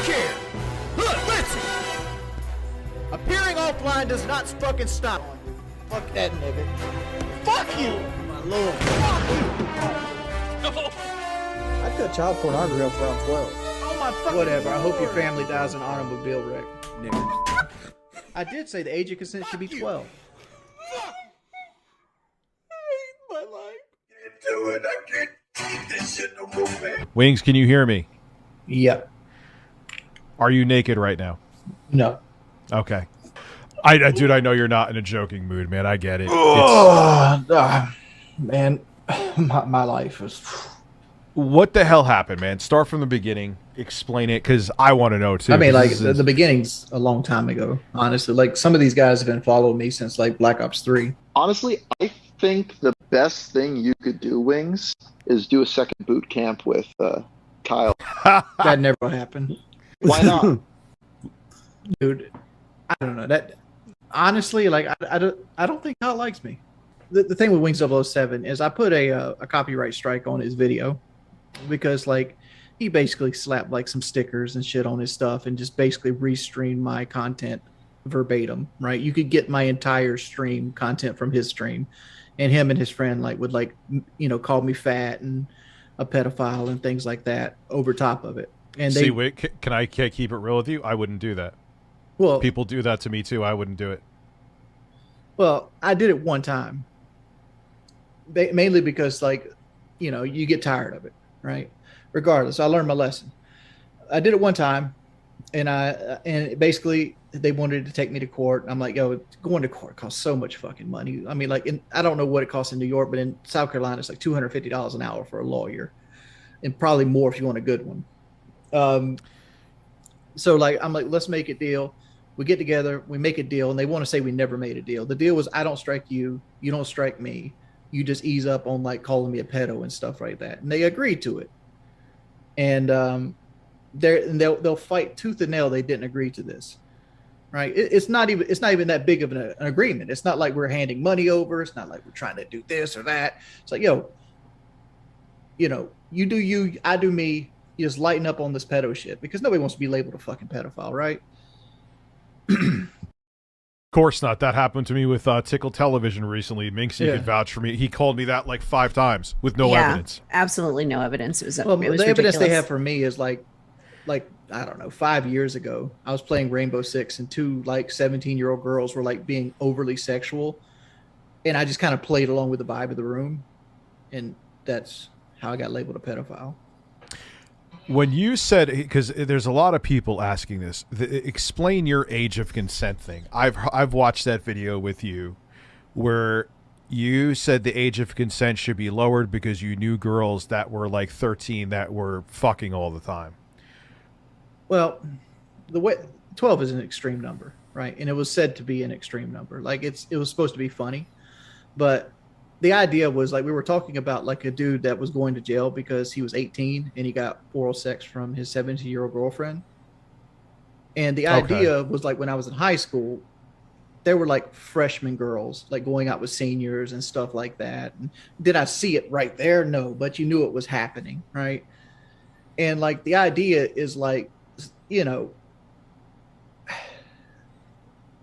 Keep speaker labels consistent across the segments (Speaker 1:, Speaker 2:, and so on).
Speaker 1: Look here! Look, listen! Appearing offline does not fucking stop. Fuck that nigga. Fuck you! My lord. Fuck you!
Speaker 2: I cut child pornography up around 12.
Speaker 1: Oh my fucking
Speaker 2: Whatever. I hope your
Speaker 1: lord.
Speaker 2: family dies in an automobile wreck, nigga. I did say the age of consent should be 12.
Speaker 1: Fuck! I hate my life. Do it. I can't keep this shit no more, man.
Speaker 3: Wings, can you hear me?
Speaker 2: Yep.
Speaker 3: Are you naked right now?
Speaker 2: No.
Speaker 3: Okay. Dude, I know you're not in a joking mood, man. I get it.
Speaker 2: Man, my life is...
Speaker 3: What the hell happened, man? Start from the beginning. Explain it, because I want to know, too.
Speaker 2: I mean, like, the beginning's a long time ago, honestly. Like, some of these guys have been following me since, like, Black Ops 3.
Speaker 4: Honestly, I think the best thing you could do, Wings, is do a second boot camp with Kyle.
Speaker 2: That never happened.
Speaker 4: Why not?
Speaker 2: Dude, I don't know. That honestly, like, I don't think Kyle likes me. The thing with wings007 is I put a copyright strike on his video because, like, he basically slapped like some stickers and shit on his stuff and just basically restreamed my content verbatim, right? You could get my entire stream content from his stream, and him and his friend like would, like, you know, call me fat and a pedophile and things like that over top of it. And
Speaker 3: See, wait, can I keep it real with you? I wouldn't do that.
Speaker 2: Well,
Speaker 3: people do that to me too. I wouldn't do it.
Speaker 2: Well, I did it one time, mainly because, like, you know, you get tired of it, right? Regardless, I learned my lesson. I did it one time, and basically they wanted to take me to court. I'm like, yo, going to court costs so much fucking money. I mean, like, I don't know what it costs in New York, but in South Carolina, it's like $250 an hour for a lawyer, and probably more if you want a good one. So, like, I'm like, let's make a deal. We get together, we make a deal, and they want to say we never made a deal. The deal was, I don't strike you, you don't strike me. You just ease up on, like, calling me a pedo and stuff like that. And they agreed to it. And they'll fight tooth and nail. They didn't agree to this, right? It's not even that big of an agreement. It's not like we're handing money over. It's not like we're trying to do this or that. It's like, yo, you know, you do you, I do me. You just lighten up on this pedo shit, because nobody wants to be labeled a fucking pedophile, right?
Speaker 3: Of course not. That happened to me with Tickle Television recently. Minxie could vouch for me. He called me that like 5 times with no evidence.
Speaker 5: Absolutely no evidence. It was
Speaker 2: the
Speaker 5: ridiculous.
Speaker 2: Evidence they have for me is like I don't know, 5 years ago, I was playing Rainbow Six, and 2 like 17-year-old girls were like being overly sexual, and I just kind of played along with the vibe of the room, and that's how I got labeled a pedophile.
Speaker 3: When you said, because there's a lot of people asking this, explain your age of consent thing. I've watched that video with you where you said the age of consent should be lowered because you knew girls that were like 13 that were fucking all the time.
Speaker 2: Well, the way 12 is an extreme number, right? And it was said to be an extreme number. Like, it was supposed to be funny, but the idea was, like, we were talking about like a dude that was going to jail because he was 18 and he got oral sex from his 17-year-old girlfriend. And the idea was, like, when I was in high school, there were like freshman girls like going out with seniors and stuff like that. And did I see it right there? No, but you knew it was happening, right? And like the idea is, like, you know,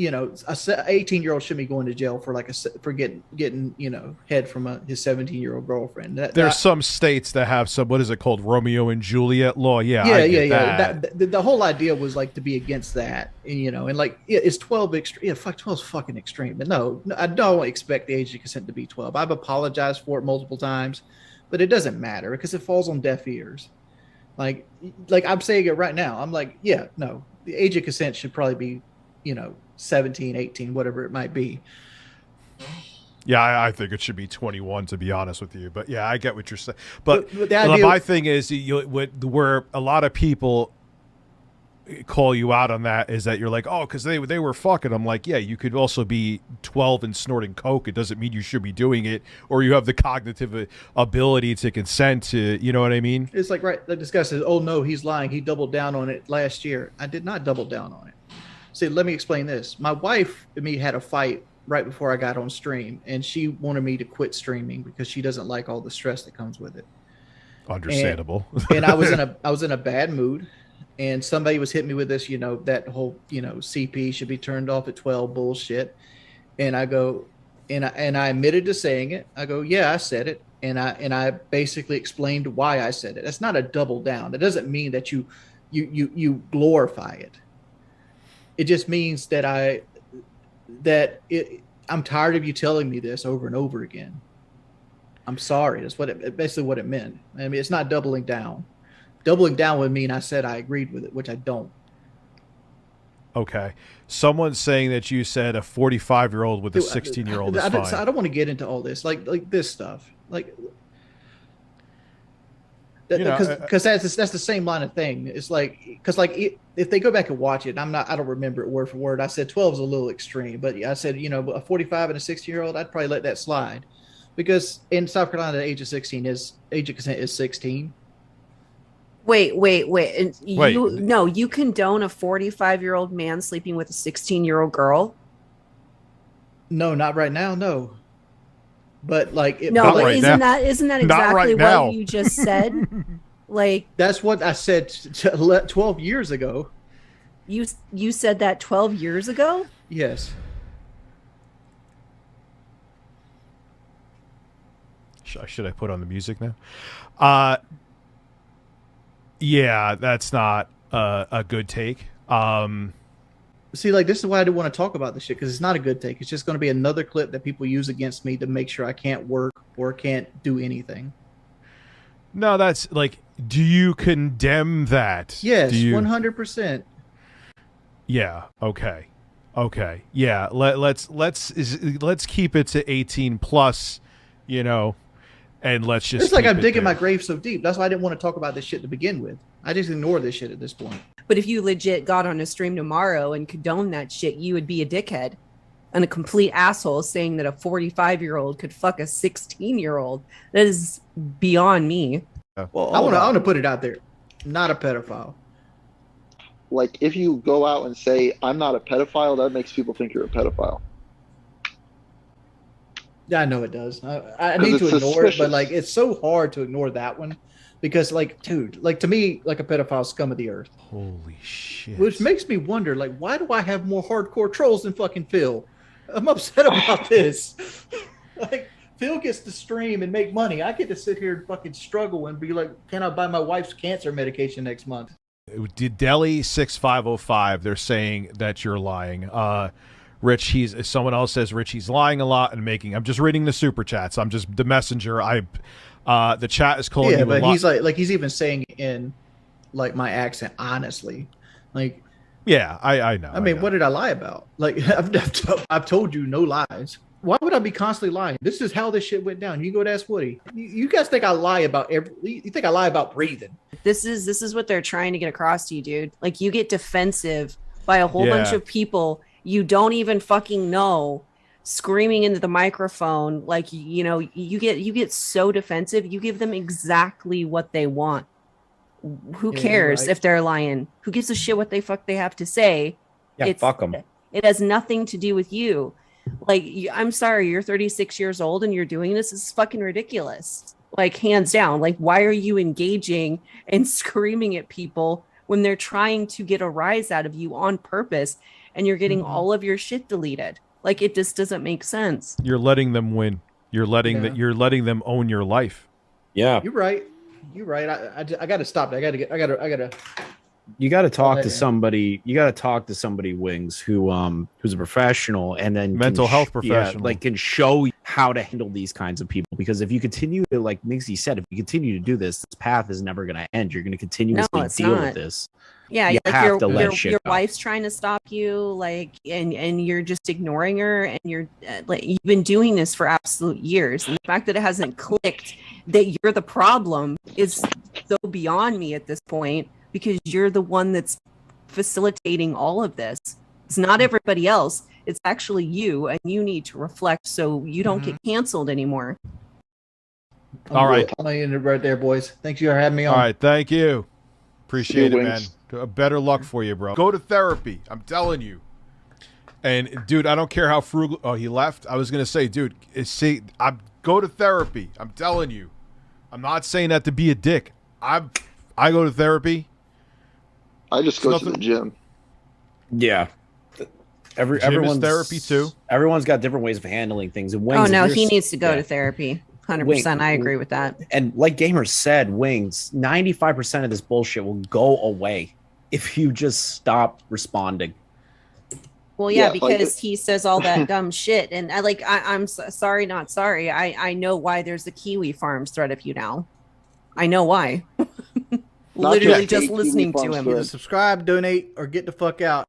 Speaker 2: a 18-year-old shouldn't be going to jail for getting you know, head from his 17-year-old girlfriend.
Speaker 3: There's some states that have some, what is it called, Romeo and Juliet law? Yeah.
Speaker 2: The whole idea was like to be against that, and you know, and like, it's 12 extreme. Yeah, fuck, 12's fucking extreme. But no, I don't expect the age of consent to be 12. I've apologized for it multiple times, but it doesn't matter because it falls on deaf ears. Like I'm saying it right now. I'm like, yeah, no, the age of consent should probably be, you know, 17, 18, whatever it might be.
Speaker 3: Yeah, I think it should be 21, to be honest with you. But yeah, I get what you're saying. But my thing is, where a lot of people call you out on that is that you're like, oh, because they were fucking. I'm like, yeah, you could also be 12 and snorting coke. It doesn't mean you should be doing it, or you have the cognitive ability to consent to, you know what I mean?
Speaker 2: It's like, right, the guy says, oh no, he's lying. He doubled down on it last year. I did not double down on it. See, let me explain this. My wife and me had a fight right before I got on stream, and she wanted me to quit streaming because she doesn't like all the stress that comes with it.
Speaker 3: Understandable.
Speaker 2: And I was in a bad mood, and somebody was hitting me with this, that whole, CP should be turned off at 12 bullshit. And I go, and I admitted to saying it. I go, yeah, I said it. And I basically explained why I said it. That's not a double down. That doesn't mean that you glorify it. It just means that I'm tired of you telling me this over and over again. I'm sorry. That's basically what it meant. I mean, it's not doubling down. Doubling down would mean I said I agreed with it, which I don't.
Speaker 3: Okay. Someone's saying that you said a 45-year-old with a 16-year-old is fine.
Speaker 2: I don't want to get into all this, like this stuff, because that's the same line of thing. It's because if they go back and watch it, I don't remember it word for word. I said 12 is a little extreme, but I said a 45 and a 16-year-old, I'd probably let that slide, because in South Carolina, the age of consent is 16.
Speaker 5: Wait. You condone a 45-year-old man sleeping with a 16-year-old girl?
Speaker 2: No, not right now. No. But isn't
Speaker 5: that exactly what you just said?
Speaker 2: That's what I said 12 years ago.
Speaker 5: You said that 12 years ago?
Speaker 2: Yes.
Speaker 3: Should I put on the music now? Yeah, that's not a good take.
Speaker 2: See, this is why I didn't want to talk about this shit, because it's not a good take. It's just going to be another clip that people use against me to make sure I can't work or can't do anything.
Speaker 3: No, that's do you condemn that?
Speaker 2: Yes, 100%.
Speaker 3: Yeah. Okay. Yeah. Let's keep it to 18 plus. And let's just.
Speaker 2: It's like I'm digging my grave so deep. That's why I didn't want to talk about this shit to begin with. I just ignore this shit at this point.
Speaker 5: But if you legit got on a stream tomorrow and condoned that shit, you would be a dickhead and a complete asshole saying that a 45-year-old could fuck a 16-year-old. That is beyond me.
Speaker 2: Well, I want to put it out there. Not a pedophile.
Speaker 4: If you go out and say, I'm not a pedophile, that makes people think you're a pedophile.
Speaker 2: Yeah, I know it does. I need to ignore it, but it's so hard to ignore that one, because dude, to me, a pedophile scum of the earth.
Speaker 3: Holy shit!
Speaker 2: Which makes me wonder, why do I have more hardcore trolls than fucking Phil? I'm upset about this. Phil gets to stream and make money. I get to sit here and fucking struggle and be like, can I buy my wife's cancer medication next month?
Speaker 3: Delhi 6505. They're saying that you're lying. Rich, someone else says Rich, he's lying a lot and making. I'm just reading the super chats. I'm just the messenger. The chat is calling you a lot.
Speaker 2: He's he's even saying in my accent, honestly,
Speaker 3: yeah, I know.
Speaker 2: I mean, what did I lie about? I've told you no lies. Why would I be constantly lying? This is how this shit went down. You go to ask Woody. You guys think I lie about you think I lie about breathing?
Speaker 5: This is what they're trying to get across to you, dude. You get defensive by a whole bunch of people you don't even fucking know, screaming into the microphone. You get so defensive. You give them exactly what they want. Who cares if they're lying? Who gives a shit what they have to say?
Speaker 6: Yeah, fuck them.
Speaker 5: It has nothing to do with you. I'm sorry, you're 36 years old and you're doing this. This is fucking ridiculous. Hands down. Why are you engaging and screaming at people when they're trying to get a rise out of you on purpose? And you're getting all of your shit deleted. It just doesn't make sense.
Speaker 3: You're letting them win. You're letting them own your life.
Speaker 6: Yeah,
Speaker 2: you're right. I got to stop. I got to.
Speaker 6: You got to talk to somebody. You got to talk to somebody, Wings, who's a professional, and then
Speaker 3: mental health professional,
Speaker 6: can show you how to handle these kinds of people. Because if you continue to, like Migsy said, if you continue to do this, this path is never going to end. You're going to continuously deal with this.
Speaker 5: Yeah, your wife's trying to stop you, and you're just ignoring her, and you're you've been doing this for absolute years. And the fact that it hasn't clicked that you're the problem is so beyond me at this point, because you're the one that's facilitating all of this. It's not everybody else. It's actually you, and you need to reflect so you don't get canceled anymore.
Speaker 3: All right.
Speaker 2: I'm going to end it right there, boys. Thanks for having me on.
Speaker 3: All right. Thank you. Appreciate it, man. Better luck for you, bro. Go to therapy. I'm telling you. And, dude, I don't care how frugal. Oh, he left? I was going to say, dude, go to therapy. I'm telling you. I'm not saying that to be a dick. I go to therapy.
Speaker 4: I just go to the gym.
Speaker 6: Yeah.
Speaker 3: Everyone's therapy too.
Speaker 6: Everyone's got different ways of handling things. And
Speaker 5: Wings, he needs to go to therapy. 100%. I agree with that.
Speaker 6: And like Gamer said, Wings, 95% of this bullshit will go away if you just stop responding.
Speaker 5: Well, yeah, because he says all that dumb shit, and I'm sorry, not sorry. I know why there's the Kiwi Farms thread of you now. I know why. Literally just listening to him.
Speaker 2: Either subscribe, donate, or get the fuck out.